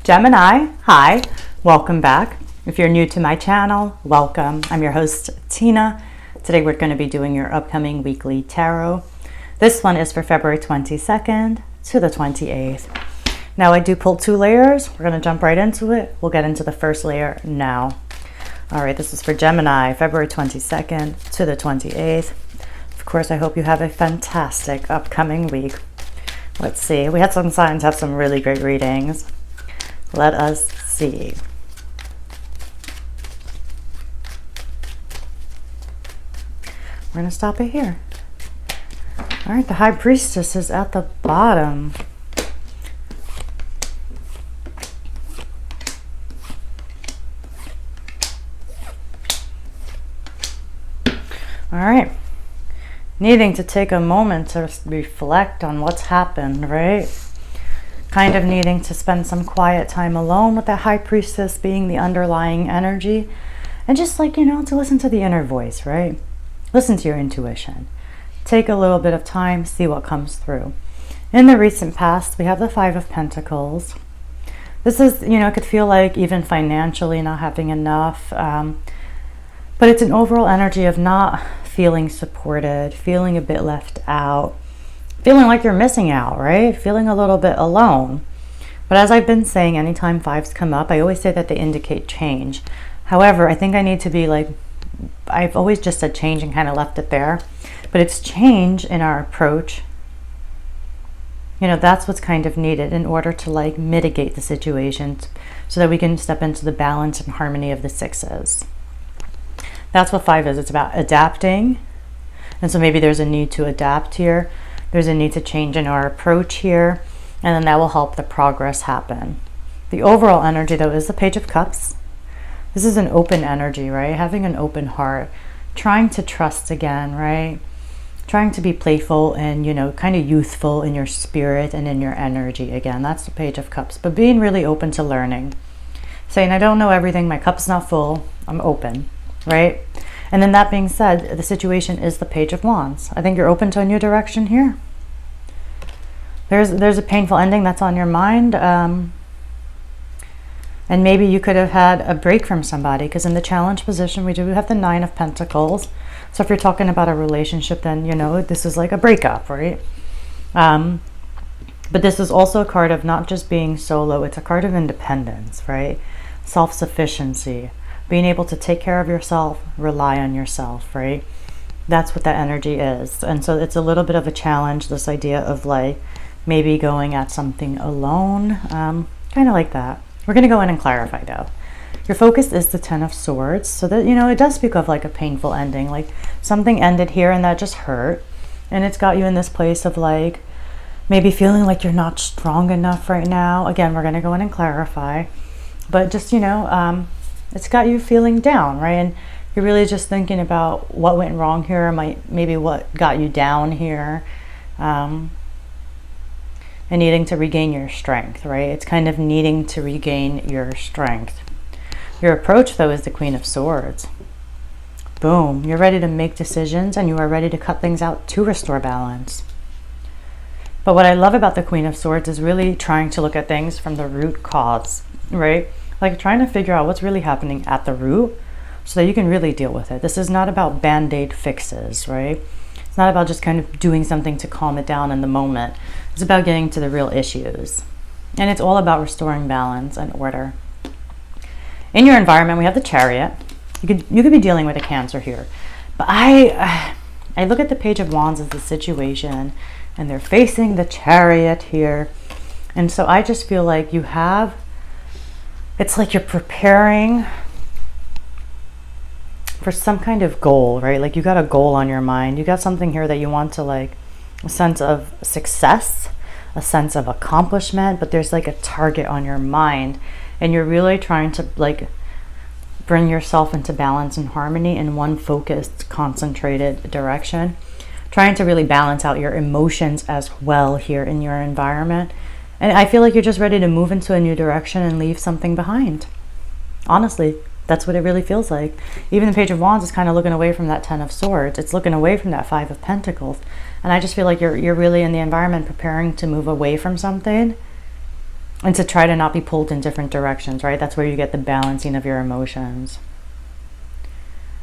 Gemini, hi, welcome back. If you're new to my channel, welcome. I'm your host, Tina. Today we're going to be doing your upcoming weekly tarot. This one is for February 22nd to the 28th. Now I do pull two layers. We're going to jump right into it. We'll get into the first layer now. All right, this is for Gemini, February 22nd to the 28th. Of course, I hope you have a fantastic upcoming week. Let's see. We had some signs have some really great readings. Let us see. We're going to stop it here. All right, the High Priestess is at the bottom. All right. Needing to take a moment to reflect on what's happened, right? Kind of needing to spend some quiet time alone with that High Priestess being the underlying energy. And just like, to listen to the inner voice, right? Listen to your intuition. Take a little bit of time, see what comes through. In the recent past, we have the Five of Pentacles. This is, it could feel like even financially not having enough. But it's an overall energy of not feeling supported, feeling a bit left out. Feeling like you're missing out, right? Feeling a little bit alone. But as I've been saying, anytime fives come up, I always say that they indicate change. However, I think I need to be like, I've always just said change and kind of left it there. But it's change in our approach. That's what's kind of needed in order to like mitigate the situation so that we can step into the balance and harmony of the sixes. That's what five is. It's about adapting. And so maybe there's a need to adapt here. There's a need to change in our approach here, and then that will help the progress happen. The overall energy, though, is the Page of Cups. This is an open energy, right? Having an open heart, trying to trust again, right? Trying to be playful and, kind of youthful in your spirit and in your energy again. That's the Page of Cups, but being really open to learning. Saying, I don't know everything, my cup's not full, I'm open, right? And then that being said, the situation is the Page of Wands. I think you're open to a new direction here. There's a painful ending that's on your mind. And maybe you could have had a break from somebody, because in the challenge position, we do have the Nine of Pentacles. So if you're talking about a relationship, then, this is like a breakup, right? But this is also a card of not just being solo. It's a card of independence, right? Self-sufficiency. Being able to take care of yourself, rely on yourself, right? That's what that energy is. And so it's a little bit of a challenge, this idea of like maybe going at something alone, kind of like that. We're going to go in and clarify though. Your focus is the Ten of Swords. So that, it does speak of like a painful ending, like something ended here and that just hurt. And it's got you in this place of like maybe feeling like you're not strong enough right now. Again, we're going to go in and clarify. But just, it's got you feeling down, right? And you're really just thinking about what went wrong here, maybe what got you down here, and needing to regain your strength, right? It's kind of needing to regain your strength. Your approach, though, is the Queen of Swords. Boom. You're ready to make decisions, and you are ready to cut things out to restore balance. But what I love about the Queen of Swords is really trying to look at things from the root cause, right? Like trying to figure out what's really happening at the root so that you can really deal with it. This is not about band-aid fixes, right? It's not about just kind of doing something to calm it down in the moment. It's about getting to the real issues. And it's all about restoring balance and order. In your environment, we have the Chariot. You could be dealing with a Cancer here. But I look at the Page of Wands as the situation, and they're facing the Chariot here. And so I just feel like it's like you're preparing for some kind of goal, right? Like you got a goal on your mind. You got something here that you want to like a sense of success, a sense of accomplishment, but there's like a target on your mind. And you're really trying to like bring yourself into balance and harmony in one focused, concentrated direction. Trying to really balance out your emotions as well here in your environment. And I feel like you're just ready to move into a new direction and leave something behind. Honestly, that's what it really feels like. Even the Page of Wands is kind of looking away from that Ten of Swords. It's looking away from that Five of Pentacles. And I just feel like you're really in the environment preparing to move away from something And to try to not be pulled in different directions, right? That's where you get the balancing of your emotions.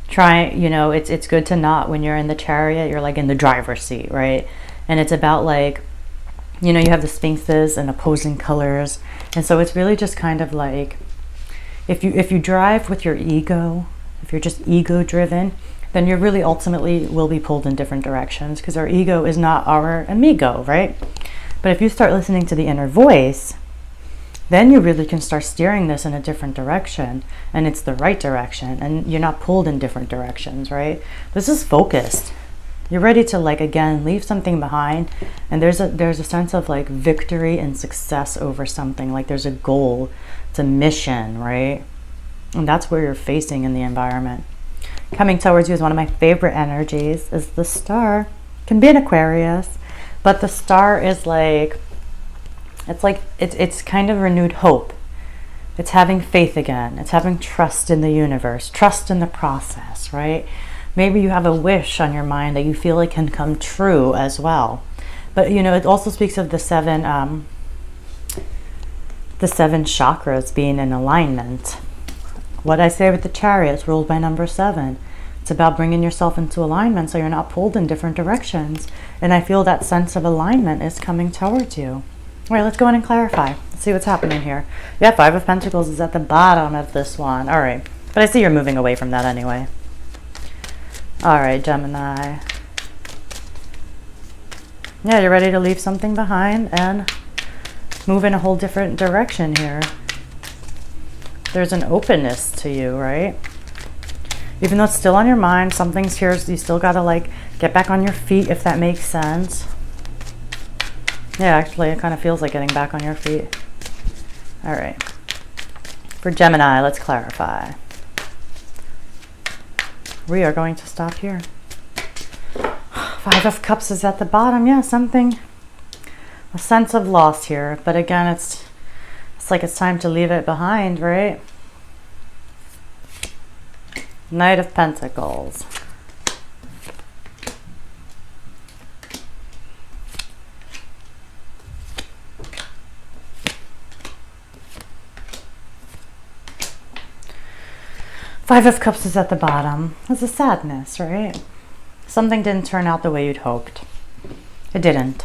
Try, you know, it's good to not, when you're in the chariot, you're like in the driver's seat, right? And it's about like, you know, you have the sphinxes and opposing colors. And so it's really just kind of like, if you drive with your ego, if you're just ego driven, then you really ultimately will be pulled in different directions, because our ego is not our amigo, right? But if you start listening to the inner voice, then you really can start steering this in a different direction, and it's the right direction, and you're not pulled in different directions, right? This is focused. You're ready to, like, again, leave something behind, and there's a sense of like victory and success over something. Like there's a goal, it's a mission, right? And that's where you're facing in the environment. Coming towards you is one of my favorite energies, is the star. Can be an Aquarius, but the star is like, it's kind of renewed hope. It's having faith again. It's having trust in the universe, trust in the process, right? Maybe you have a wish on your mind that you feel like can come true as well. But you know, it also speaks of the seven chakras being in alignment. What I say with the chariots ruled by number 7. It's about bringing yourself into alignment so you're not pulled in different directions. And I feel that sense of alignment is coming towards you. All right, let's go in and clarify. Let's see what's happening here. Yeah, 5 of Pentacles is at the bottom of this one. All right, but I see you're moving away from that anyway. All right, Gemini. Yeah, you're ready to leave something behind and move in a whole different direction here. There's an openness to you, right? Even though it's still on your mind, something's here, so you still gotta like get back on your feet, if that makes sense. Yeah, actually, it kind of feels like getting back on your feet. All right. For Gemini, let's clarify. We are going to stop here. 5 of Cups is at the bottom. Yeah, something, a sense of loss here. But again, it's like it's time to leave it behind, right? Knight of Pentacles. Five of Cups is at the bottom. It's a sadness, right? Something didn't turn out the way you'd hoped. It didn't.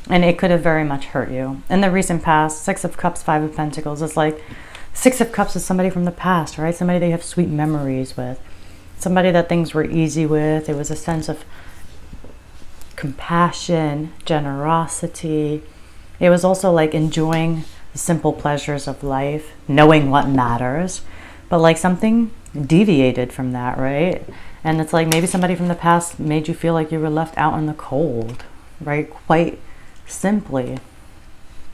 And it could have very much hurt you. In the recent past, 6 of Cups, 5 of Pentacles, it's like 6 of Cups is somebody from the past, right? Somebody that you have sweet memories with. Somebody that things were easy with. It was a sense of compassion, generosity. It was also like enjoying the simple pleasures of life, knowing what matters. But like something deviated from that, right? And it's like maybe somebody from the past made you feel like you were left out in the cold, right? Quite simply.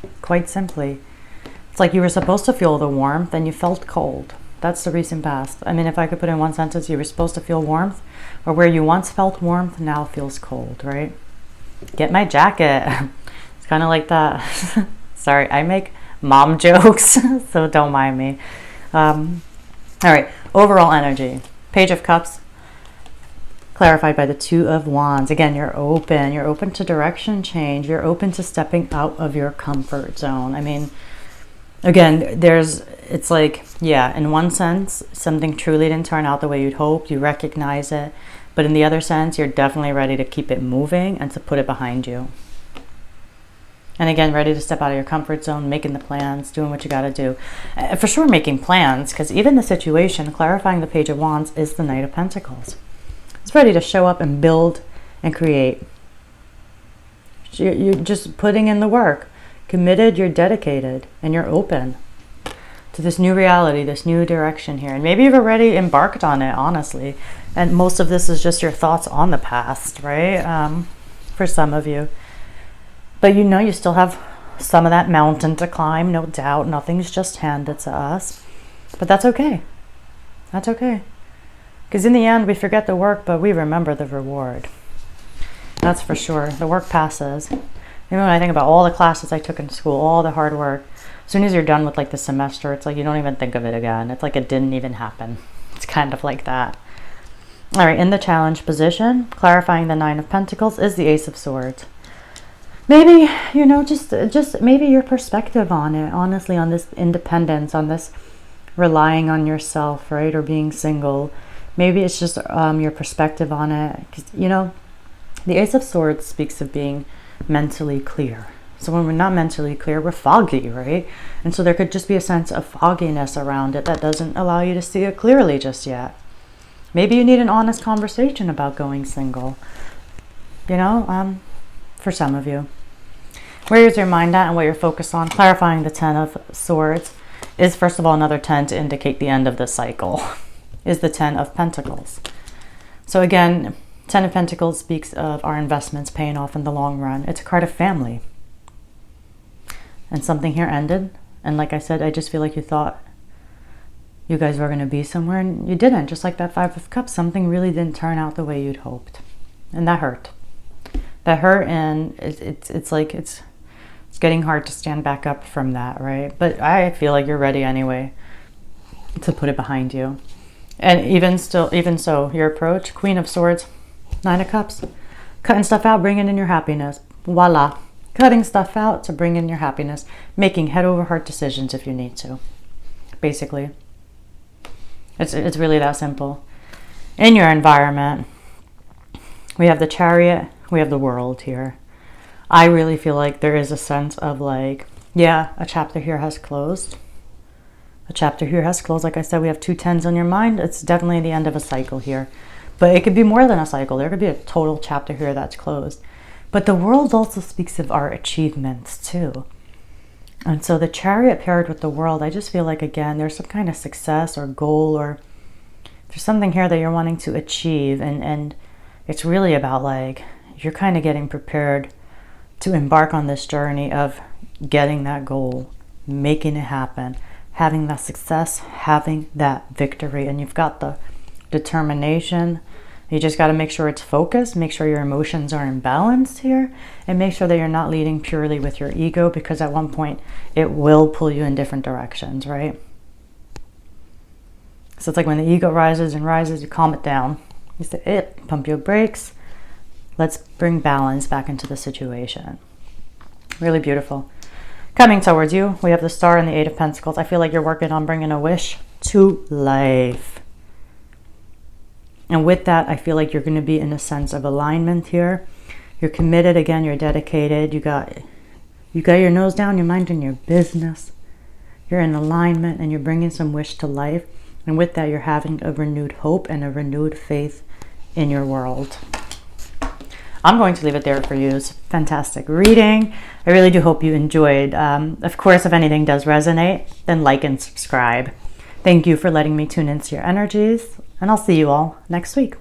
It's like you were supposed to feel the warmth and you felt cold. That's the recent past. I mean, if I could put in one sentence, you were supposed to feel warmth, or where you once felt warmth now feels cold, right? Get my jacket. It's kind of like that. Sorry, I make mom jokes, so don't mind me. All right, overall energy. Page of Cups, clarified by the 2 of Wands. Again, you're open to direction change. You're open to stepping out of your comfort zone. I mean, again, it's like, yeah, in one sense, something truly didn't turn out the way you'd hoped. You recognize it. But in the other sense, you're definitely ready to keep it moving and to put it behind you. And again, ready to step out of your comfort zone, making the plans, doing what you got to do. For sure, making plans, because even the situation, clarifying the Page of Wands, is the Knight of Pentacles. It's ready to show up and build and create. You're just putting in the work. Committed, you're dedicated, and you're open to this new reality, this new direction here. And maybe you've already embarked on it, honestly. And most of this is just your thoughts on the past, right? For some of you. But you know you still have some of that mountain to climb, no doubt. Nothing's just handed to us. But that's okay. That's okay. Because in the end, we forget the work, but we remember the reward. That's for sure. The work passes. Even when I think about all the classes I took in school, all the hard work, as soon as you're done with like the semester, it's like you don't even think of it again. It's like it didn't even happen. It's kind of like that. All right, in the challenge position, clarifying the 9 of Pentacles, is the Ace of Swords. maybe, you know, just maybe your perspective on it, honestly, on this independence, on this relying on yourself, right? Or being single. Maybe it's just your perspective on it. 'Cause, you know, the Ace of Swords speaks of being mentally clear. So when we're not mentally clear, we're foggy, right? And so there could just be a sense of fogginess around it that doesn't allow you to see it clearly just yet. Maybe you need an honest conversation about going single, you know, for some of you. Where is your mind at and what you're focused on? Clarifying the 10 of Swords is, first of all, another 10 to indicate the end of the cycle, is the 10 of Pentacles. So again, 10 of Pentacles speaks of our investments paying off in the long run. It's a card of family. And something here ended. And like I said, I just feel like you thought you guys were going to be somewhere and you didn't. Just like that 5 of Cups, something really didn't turn out the way you'd hoped. And that hurt. That hurt, and it's like it's getting hard to stand back up from that, right? But I feel like you're ready anyway to put it behind you. And even so, your approach, Queen of Swords, 9 of Cups, cutting stuff out, bringing in your happiness. Voila. Cutting stuff out to bring in your happiness, making head over heart decisions if you need to. Basically, it's really that simple. In your environment, we have the Chariot, we have the World here. I really feel like there is a sense of like, yeah, a chapter here has closed. A chapter here has closed. Like I said, we have 2 10s on your mind. It's definitely the end of a cycle here. But it could be more than a cycle. There could be a total chapter here that's closed. But the World also speaks of our achievements too. And so the Chariot paired with the World, I just feel like, again, there's some kind of success or goal, or there's something here that you're wanting to achieve. And it's really about like, you're kind of getting prepared to embark on this journey of getting that goal, making it happen, having that success, having that victory. And you've got the determination. You just got to make sure it's focused, make sure your emotions are in balance here, and make sure that you're not leading purely with your ego, because at one point it will pull you in different directions, right? So it's like when the ego rises and rises, you calm it down. You say, pump your brakes. Let's bring balance back into the situation. Really beautiful. Coming towards you, we have the Star and the 8 of Pentacles. I feel like you're working on bringing a wish to life. And with that, I feel like you're going to be in a sense of alignment here. You're committed, again, you're dedicated. You got your nose down, your mind in your business. You're in alignment and you're bringing some wish to life. And with that, you're having a renewed hope and a renewed faith in your world. I'm going to leave it there for you. It's a fantastic reading. I really do hope you enjoyed. Of course, if anything does resonate, then like and subscribe. Thank you for letting me tune into your energies, and I'll see you all next week.